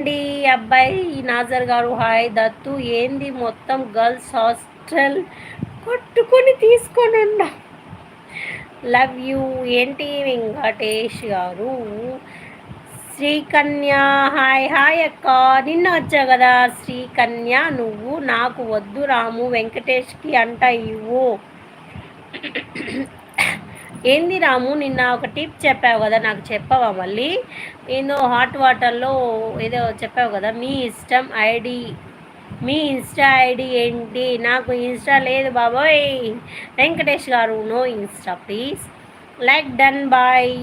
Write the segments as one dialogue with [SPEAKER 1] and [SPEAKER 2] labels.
[SPEAKER 1] అండి అబ్బాయి నాజర్ గారు హాయ్ దత్తు ఏంది మొత్తం గర్ల్స్ హాస్టల్ కొట్టుకొని తీసుకొని ఉన్నా లవ్ యూ ఏంటి వెంకటేష్ గారు శ్రీకన్య హాయ్ హాయ్ అక్క నిన్న వచ్చా కదా శ్రీకన్య నువ్వు నాకు వద్దు రాము వెంకటేష్కి అంట ఇవ్వు ఏంది రాము నిన్న ఒక టిప్ చెప్పావు కదా నాకు చెప్పావా మళ్ళీ ఏదో హాట్ వాటర్లో ఏదో చెప్పావు కదా మీ ఇష్టం ఐడి మీ ఇన్స్టా ఐడి ఏంటి నాకు ఇన్స్టా లేదు బాబోయ్ Venkatesh garu no Insta please like done bye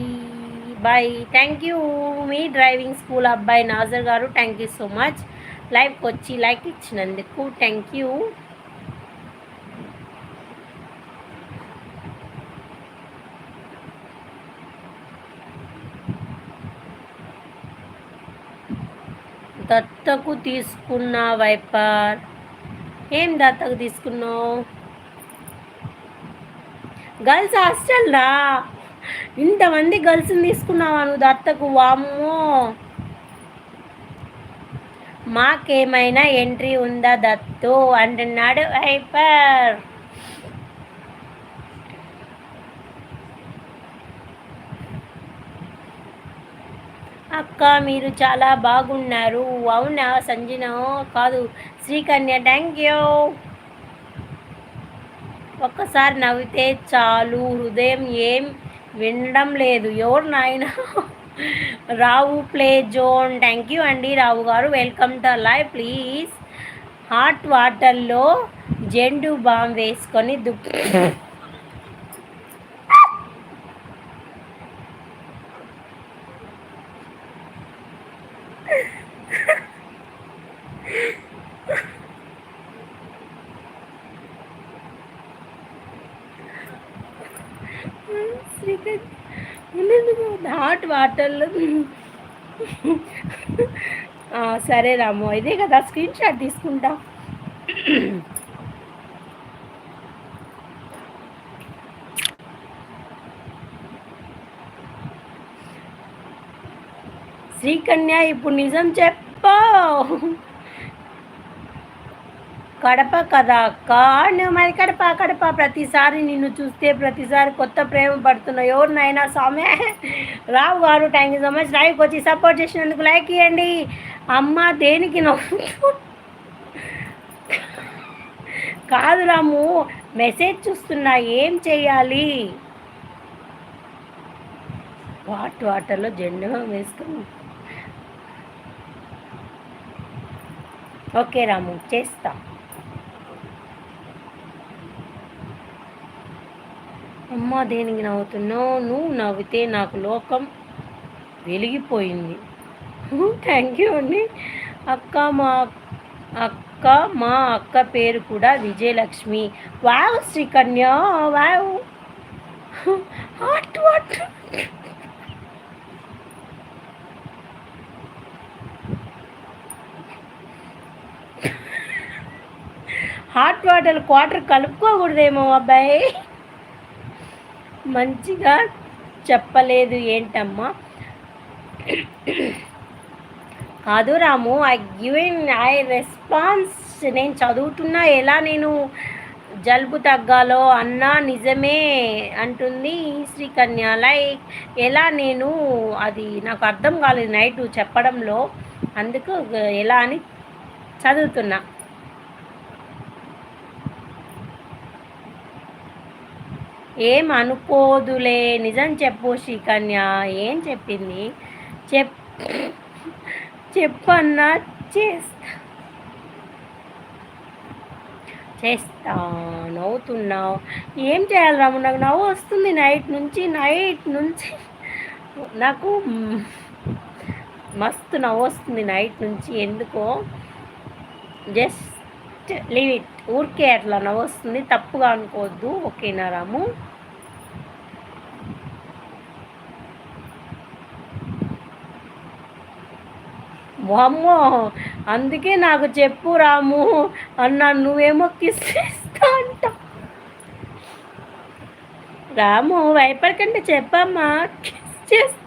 [SPEAKER 1] bye thank you మీ డ్రైవింగ్ స్కూల్ అబ్బాయి నాజర్ గారు థ్యాంక్ యూ సో మచ్ లైవ్కి వచ్చి లైక్ ఇచ్చినందుకు థ్యాంక్ యూ దత్తకు తీసుకున్న వైపర్ ఏం దత్తకు తీసుకున్నావు గర్ల్స్ హాస్టల్దా ఇంతమంది గర్ల్స్ని తీసుకున్నావా నువ్వు దత్తకు వామ్మో మాకేమైనా ఎంట్రీ ఉందా దత్తు అంటున్నాడు వైపర్ అక్క మీరు చాలా బాగున్నారు అవునా సంజన కాదు శ్రీకన్య థ్యాంక్ యూ ఒక్కసారి నవ్వితే చాలు హృదయం ఏం వినడం లేదు ఎవరు నాయన రావు ప్లే జోన్ థ్యాంక్ యూ అండి రావు గారు welcome to live please hot వాటర్లో జెండు బామ్ వేసుకొని హాట్ వాటర్లో సరే రాము ఇదే కదా స్క్రీన్ షాట్ తీసుకుంటా శ్రీకన్య ఇప్పుడు నిజం చెప్పు కడప కదా అక్క నువ్వు మరి కడప కడప ప్రతిసారి నిన్ను చూస్తే ప్రతిసారి కొత్త ప్రేమ పడుతున్నావు ఎవరినైనా స్వామి రావు గారు థ్యాంక్ యూ సో మచ్ లైవ్కి వచ్చి సపోర్ట్ చేసినందుకు లైక్ ఇవ్వండి అమ్మ దేనికి నవ్వు కాదు రాము మెసేజ్ చూస్తున్నా ఏం చేయాలి వాటర్లో జెండా వేసుకుని ఓకే రాము చేస్తా అమ్మ దేనికి నవ్వుతున్నావు నువ్వు నవ్వితే నాకు లోకం వెలిగిపోయింది థ్యాంక్ యూ అండి మా అక్క పేరు కూడా Vijayalakshmi wow Srikanya wow hot water hot water quarter కలుపుకోకూడదేమో అబ్బాయి మంచిగా చెప్పలేదు ఏంటమ్మా కాదు రాము ఐ రెస్పాన్స్ నేను చదువుతున్నా ఎలా నేను జలుబు తగ్గాలో అన్నా నిజమే అంటుంది శ్రీకన్య లైక్ ఎలా నేను అది నాకు అర్థం కాలేదు నైట్ చెప్పడంలో అందుకు ఎలా అని చదువుతున్నా ఏం అనుకోదులే నిజం చెప్పు శ్రీకన్య ఏం చెప్పింది చెప్పన్నా చేస్తా నవ్వుతున్నావు ఏం చేయాలి రాము నాకు నవ్వు వస్తుంది నైట్ నుంచి నాకు మస్తు నవ్వు వస్తుంది నైట్ నుంచి ఎందుకో జస్ట్ లీవ్ ఇట్ ఊరికే అట్లా నవ్వు వస్తుంది తప్పుగా అనుకోవద్దు ఓకేనా రాము వామ్మో అందుకే నాకు చెప్పు రాము అన్నా నువ్వేమో కిస్ చేస్తా అంట రాము వైపర్ కంటే చెప్పమ్మా కిస్ చేస్తా